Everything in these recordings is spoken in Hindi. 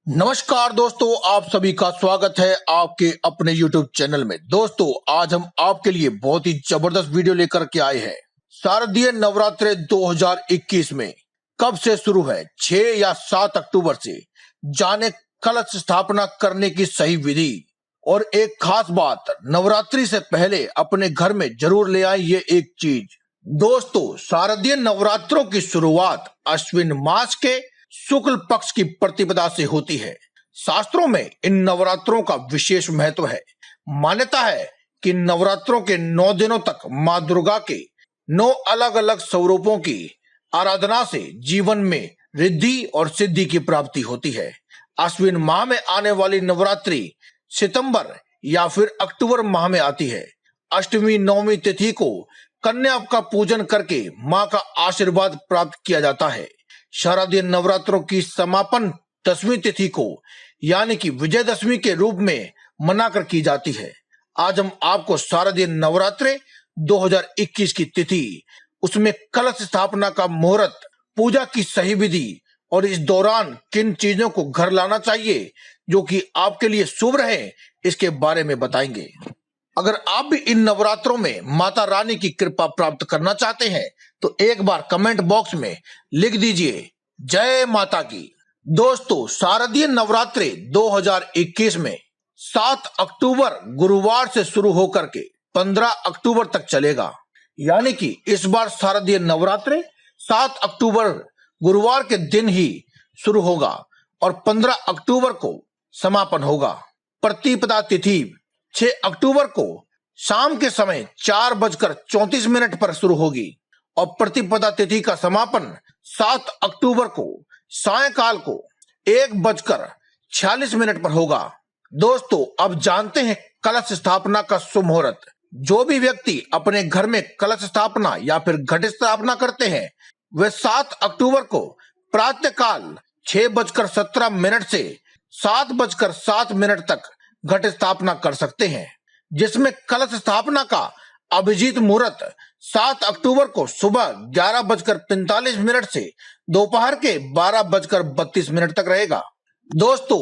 नमस्कार दोस्तों, आप सभी का स्वागत है आपके अपने YouTube चैनल में। दोस्तों, आज हम आपके लिए बहुत ही जबरदस्त वीडियो लेकर के आए हैं। शारदीय नवरात्रे 2021 में कब से शुरू है? 6 या 7 अक्टूबर से। जाने कलश स्थापना करने की सही विधि और एक खास बात, नवरात्रि से पहले अपने घर में जरूर ले आए ये एक चीज। दोस्तों, शारदीय नवरात्रों की शुरुआत अश्विन मास के शुक्ल पक्ष की प्रतिपदा से होती है। शास्त्रों में इन नवरात्रों का विशेष महत्व है। मान्यता है कि नवरात्रों के 9 दिनों तक मां दुर्गा के 9 अलग अलग स्वरूपों की आराधना से जीवन में रिद्धि और सिद्धि की प्राप्ति होती है। अश्विन माह में आने वाली नवरात्रि सितंबर या फिर अक्टूबर माह में आती है। अष्टमी नवमी तिथि को कन्या का पूजन करके मां का आशीर्वाद प्राप्त किया जाता है। शारदीय नवरात्रों की समापन 10वीं तिथि को यानी कि विजयदशमी के रूप में मनाकर की जाती है। आज हम आपको शारदीय नवरात्रे 2021 की तिथि, उसमें कलश स्थापना का मुहूर्त, पूजा की सही विधि और इस दौरान किन चीजों को घर लाना चाहिए जो कि आपके लिए शुभ रहे, इसके बारे में बताएंगे। अगर आप भी इन नवरात्रों में माता रानी की कृपा प्राप्त करना चाहते हैं तो एक बार कमेंट बॉक्स में लिख दीजिए जय माता की। दोस्तों, शारदीय नवरात्रि 2021 में 7 अक्टूबर गुरुवार से शुरू होकर के 15 अक्टूबर तक चलेगा। यानी कि इस बार शारदीय नवरात्रि 7 अक्टूबर गुरुवार के दिन ही शुरू होगा और 15 अक्टूबर को समापन होगा। प्रतिपदा तिथि 6 अक्टूबर को शाम के समय 4:34 पर शुरू होगी और प्रतिपदा तिथि का समापन 7 अक्टूबर को सायंकाल को 1:46 पर होगा। दोस्तों, अब जानते हैं कलश स्थापना का शुभ मुहूर्त। जो भी व्यक्ति अपने घर में कलश स्थापना या फिर घट स्थापना करते हैं वे 7 अक्टूबर को प्रातःकाल 6:17 से 7:07 तक घट स्थापना कर सकते हैं, जिसमें कलश स्थापना का अभिजीत मुहूर्त 7 अक्टूबर को सुबह 11:45 से दोपहर के 12:32 तक रहेगा। दोस्तों,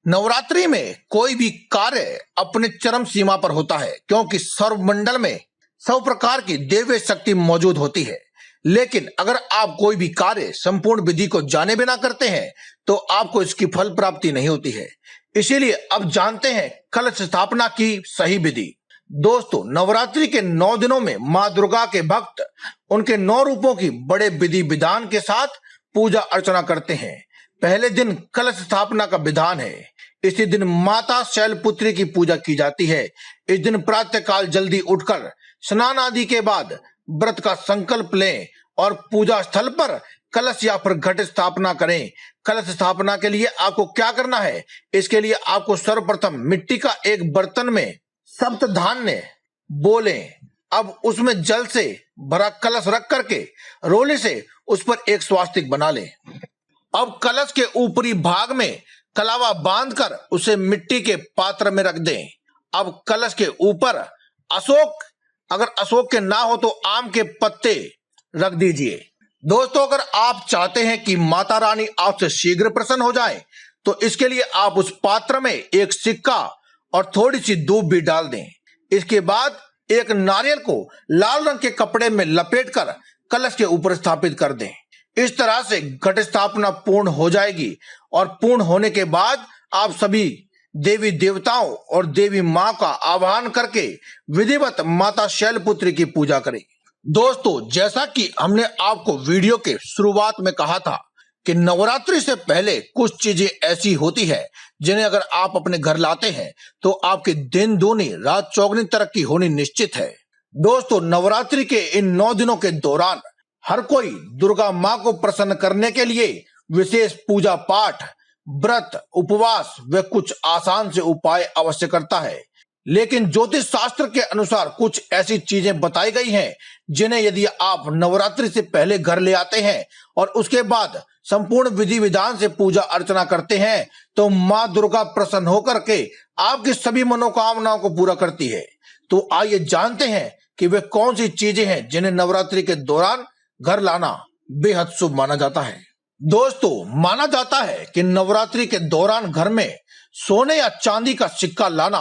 नवरात्रि में कोई भी कार्य अपने चरम सीमा पर होता है क्योंकि सौरमंडल में सब प्रकार की देवी शक्ति मौजूद होती है। लेकिन अगर आप कोई भी कार्य संपूर्ण विधि को जाने बिना करते हैं तो आपको इसकी फल प्राप्ति नहीं होती है। इसीलिए अब जानते हैं कलश स्थापना की सही विधि। दोस्तों, नवरात्रि के 9 दिनों में मां दुर्गा के भक्त उनके 9 रूपों की बड़े विधि विधान के साथ पूजा अर्चना करते हैं। पहले दिन कलश स्थापना का विधान है। इसी दिन माता शैलपुत्री की पूजा की जाती है। इस दिन प्रातःकाल जल्दी उठकर स्नान आदि के बाद व्रत का संकल्प लें और पूजा स्थल पर कलश या फिर घट स्थापना करें। कलश स्थापना के लिए आपको क्या करना है? इसके लिए आपको सर्वप्रथम मिट्टी का एक बर्तन में सप्त धान्य बोलें। अब उसमें जल से भरा कलश रख करके रोले से उस पर एक स्वास्तिक बना लें। अब कलश के ऊपरी भाग में कलावा बांधकर उसे मिट्टी के पात्र में रख दें। अब कलश के ऊपर अशोक, अगर अशोक के ना हो तो आम के पत्ते रख दीजिए। दोस्तों, अगर आप चाहते हैं कि माता रानी आपसे शीघ्र प्रसन्न हो जाए तो इसके लिए आप उस पात्र में एक सिक्का और थोड़ी सी दूब भी डाल दें। इसके बाद एक नारियल को लाल रंग के कपड़े में लपेटकर कलश के ऊपर स्थापित कर दें। इस तरह से घट स्थापना पूर्ण हो जाएगी और पूर्ण होने के बाद आप सभी देवी देवताओं और देवी मां का आवाहन करके विधिवत माता शैलपुत्री की पूजा करें। दोस्तों, जैसा कि हमने आपको वीडियो के शुरुआत में कहा था कि नवरात्रि से पहले कुछ चीजें ऐसी होती है जिन्हें अगर आप अपने घर लाते हैं तो आपके दिन दूनी रात चौगनी तरक्की होनी निश्चित है। दोस्तों, नवरात्रि के इन 9 दिनों के दौरान हर कोई दुर्गा मां को प्रसन्न करने के लिए विशेष पूजा पाठ, व्रत, उपवास व कुछ आसान से उपाय अवश्य करता है। लेकिन ज्योतिष शास्त्र के अनुसार कुछ ऐसी चीजें बताई गई हैं जिन्हें यदि आप नवरात्रि से पहले घर ले आते हैं और उसके बाद संपूर्ण विधि विधान से पूजा अर्चना करते हैं तो मां दुर्गा प्रसन्न होकर के आपकी सभी मनोकामनाओं को पूरा करती है। तो आइए जानते हैं कि वे कौन सी चीजें हैं जिन्हें नवरात्रि के दौरान घर लाना बेहद शुभ माना जाता है। दोस्तों, माना जाता है कि नवरात्रि के दौरान घर में सोने या चांदी का सिक्का लाना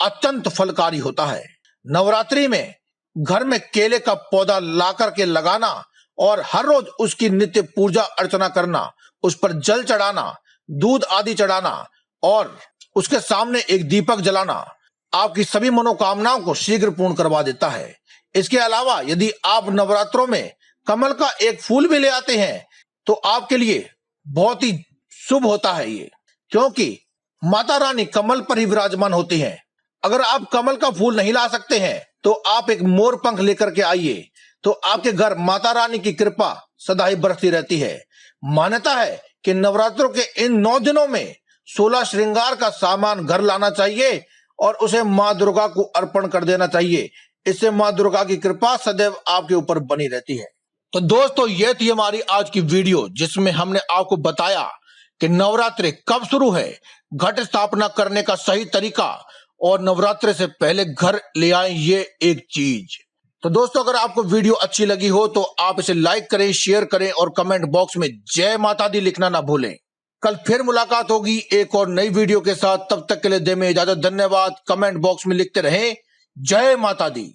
अत्यंत फलकारी होता है। नवरात्रि में घर में केले का पौधा ला करके लगाना और हर रोज उसकी नित्य पूजा अर्चना करना, उस पर जल चढ़ाना, दूध आदि चढ़ाना और उसके सामने एक दीपक जलाना आपकी सभी मनोकामनाओं को शीघ्र पूर्ण करवा देता है। इसके अलावा यदि आप नवरात्रों में कमल का एक फूल भी ले आते हैं तो आपके लिए बहुत ही शुभ होता है ये, क्योंकि माता रानी कमल पर ही विराजमान होती हैं। अगर आप कमल का फूल नहीं ला सकते हैं तो आप एक मोर पंख लेकर के आइए, तो आपके घर माता रानी की कृपा सदा ही बरसती रहती है। मान्यता है कि नवरात्रों के इन 9 दिनों में 16 श्रृंगार का सामान घर लाना चाहिए और उसे माँ दुर्गा को अर्पण कर देना चाहिए। इससे माँ दुर्गा की कृपा सदैव आपके ऊपर बनी रहती है। तो दोस्तों, ये थी हमारी आज की वीडियो, जिसमें हमने आपको बताया कि नवरात्रि कब शुरू है, घट स्थापना करने का सही तरीका और नवरात्रि से पहले घर ले आए ये एक चीज। तो दोस्तों, अगर आपको वीडियो अच्छी लगी हो तो आप इसे लाइक करें, शेयर करें और कमेंट बॉक्स में जय माता दी लिखना ना भूलें। कल फिर मुलाकात होगी एक और नई वीडियो के साथ। तब तक के लिए दे में इजाजत। धन्यवाद। कमेंट बॉक्स में लिखते रहें जय माता दी।